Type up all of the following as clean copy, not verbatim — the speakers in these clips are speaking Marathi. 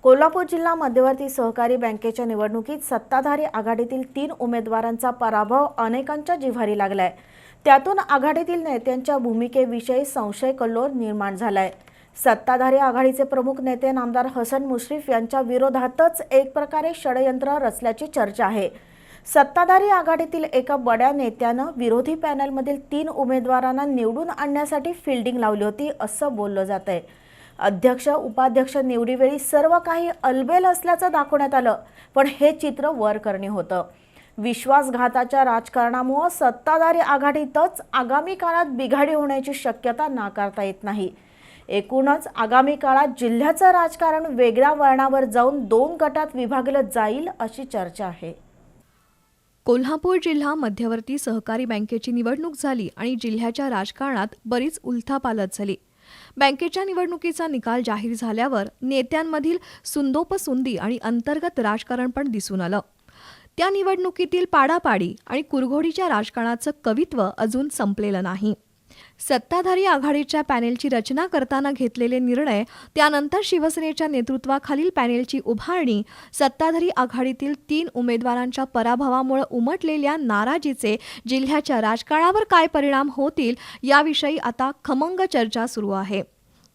कोल्हापूर जिल्हा मध्यवर्ती सहकारी बँकेच्या निवडणुकीत सत्ताधारी आघाडीतील 3 उमेदवारांचा पराभव अनेकांच्या जिव्हारी लागलाय। त्यातून आघाडीतील नेत्यांच्या भूमिकेविषयी संशय कल्लोळ निर्माण झालाय। सत्ताधारी आघाडीचे प्रमुख नेते नामदार हसन मुश्रीफ यांच्या विरोधातच एक प्रकारे षडयंत्र रचल्याची चर्चा आहे। सत्ताधारी आघाडीतील एका बड्या नेत्यानं विरोधी पॅनलमधील 3 उमेदवारांना निवडून आणण्यासाठी फील्डिंग लावली होती असं बोललं जातंय। अध्यक्ष उपाध्यक्ष निवडीवेळी सर्व काही अलबेल असल्याचं दाखवण्यात आलं, पण हे चित्र वर करणे होतं। विश्वासघाताच्या राजकारणामुळे सत्ताधारी आघाडीतच आगामी काळात बिघाडी होण्याची शक्यता नाकारता येत नाही। एकूणच आगामी काळात जिल्ह्याचं राजकारण वेगळ्या वळणावर जाऊन 2 गटात विभागलं जाईल अशी चर्चा आहे। कोल्हापूर जिल्हा मध्यवर्ती सहकारी बँकेची निवडणूक झाली आणि जिल्ह्याच्या राजकारणात बरीच उलथापालथ झाली। बँकेच्या निवडणुकीचा निकाल जाहीर झाल्यावर नेत्यांमधील सुंदोपसुंदी आणि अंतर्गत राजकारण पण दिसून आलं। त्या निवडणुकीतील पाडापाडी आणि कुरघोडीच्या राजकारणाचं कवित्व अजून संपलेलं नाही। सत्ताधारी आघाडीच्या पॅनेलची रचना करताना घेतलेले निर्णय, त्यानंतर शिवसेनेच्या नेतृत्वाखालील पॅनेलची उभारणी, सत्ताधारी आघाडीतील 3 उमेदवारांच्या पराभवामुळे उमटलेल्या नाराजीचे जिल्ह्याच्या राजकारणावर काय परिणाम होतील याविषयी आता खमंग चर्चा सुरू आहे।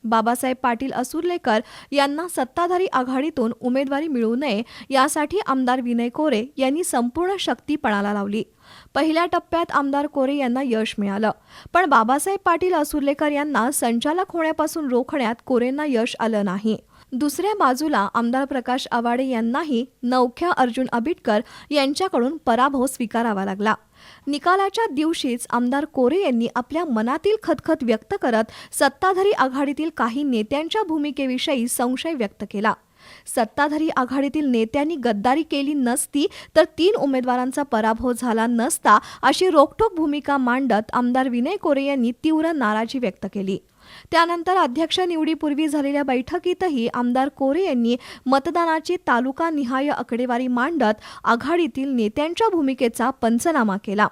बाबासाहेब पाटील असुर्लेकर यांना सत्ताधारी आघाडीतून उमेदवारी मिळू नये यासाठी आमदार विनय कोरे यांनी संपूर्ण शक्ती पणाला लावली। पहिल्या टप्प्यात आमदार कोरे यांना यश मिळालं, पण बाबासाहेब पाटील असुर्लेकर यांना संचालक होण्यापासून रोखण्यात कोरेंना यश आलं नाही। दुसऱ्या बाजूला आमदार प्रकाश आवाडे यांनाही नवख्या अर्जुन आबिटकर यांच्याकडून पराभव स्वीकारावा लागला। निकालाच्या दिवशीच आमदार कोरे यांनी आपल्या मनातील खदखद व्यक्त करत सत्ताधारी आघाडीतील काही नेत्यांच्या भूमिकेविषयी संशय व्यक्त केला। सत्ताधारी आघाडीतील नेत्यांनी गद्दारी केली नसती तर 3 उमेदवारांचा पराभव झाला नसता अशी रोखठोक भूमिका मांडत आमदार विनय कोरे यांनी तीव्र नाराजी व्यक्त केली। त्यानंतर अध्यक्ष निवडीपूर्वी झालेल्या बैठकीतही आमदार कोरे यांनी मतदानाची तालुकानिहाय आकडेवारी मांडत आघाडीतील नेत्यांच्या भूमिकेचा पंचनामा केला।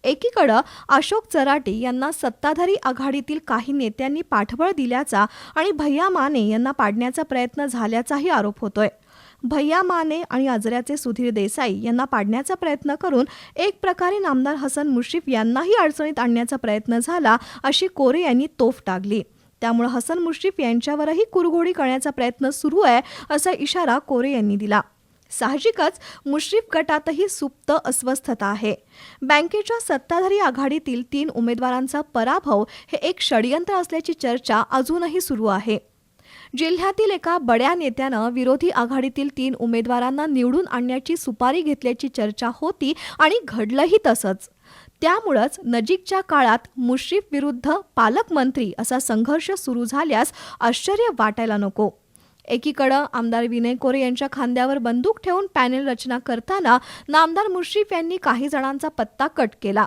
एकीकडे अशोक चराटे यांना सत्ताधारी आघाडीतील काही नेत्यांनी पाठबळ दिल्याचा आणि भैया माने यांना पाडण्याचा प्रयत्न झाल्याचाही आरोप होतोय। भैया माने आणि आजऱ्याचे सुधीर देसाई यांना पाडण्याचा प्रयत्न करून एक प्रकारे नामदार हसन मुश्रीफ यांनाही अडचणीत आणण्याचा प्रयत्न झाला अशी कोरे यांनी तोफ टाकली। त्यामुळे हसन मुश्रीफ यांच्यावरही कुरघोडी करण्याचा प्रयत्न सुरू आहे असा इशारा कोरे यांनी दिला। साहजिकच मुश्रीफ गटातही सुप्त अस्वस्थता आहे। बँकेच्या सत्ताधारी आघाडीतील 3 उमेदवारांचा पराभव हे एक षडयंत्र असल्याची चर्चा अजूनही सुरू आहे। जिल्ह्यातील एका बड्या नेत्यानं विरोधी आघाडीतील 3 उमेदवारांना निवडून आणण्याची सुपारी घेतल्याची चर्चा होती आणि घडलंही तसंच। त्यामुळेच नजीकच्या काळात मुश्रीफ विरुद्ध पालकमंत्री असा संघर्ष सुरू झाल्यास आश्चर्य वाटायला नको। एकीकडे आमदार विनय कोरे यांच्या खांद्यावर बंदूक ठेवून पॅनेल रचना करताना नामदार मुश्रीफ यांनी काही जणांचा पत्ता कट केला।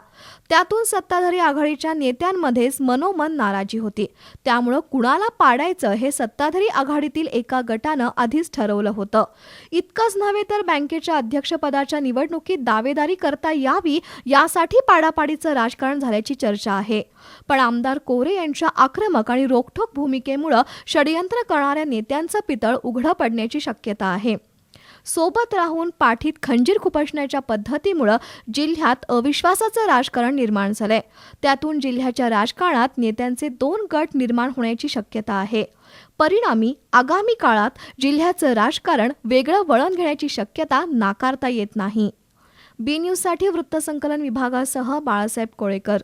त्यातून सत्ताधारी आघाडीच्या नेत्यांमध्येच मनोमन नाराजी होती। त्यामुळे कुणाला पाडायचं हे सत्ताधारी आघाडीतील एका गटानं आधीच ठरवलं होतं। इतकंच नव्हे तर बँकेच्या अध्यक्षपदाच्या निवडणुकीत दावेदारी करता यावी यासाठी पाडापाडीचं राजकारण झाल्याची चर्चा आहे। पण आमदार कोरे यांच्या आक्रमक आणि रोखठोक भूमिकेमुळे षडयंत्र करणाऱ्या नेत्यांचं पितळ उघडं पडण्याची शक्यता आहे। सोबत राहून पाठीत खंजीर खुपसण्याच्या पद्धतीमुळे जिल्ह्यात अविश्वासाचं राजकारण निर्माण झालंय। त्यातून जिल्ह्याच्या राजकारणात नेत्यांचे 2 गट निर्माण होण्याची शक्यता आहे। परिणामी आगामी काळात जिल्ह्याचं राजकारण वेगळं वळण घेण्याची शक्यता नाकारता येत नाही। बी न्यूजसाठी वृत्तसंकलन विभागासह बाळासाहेब कोळेकर।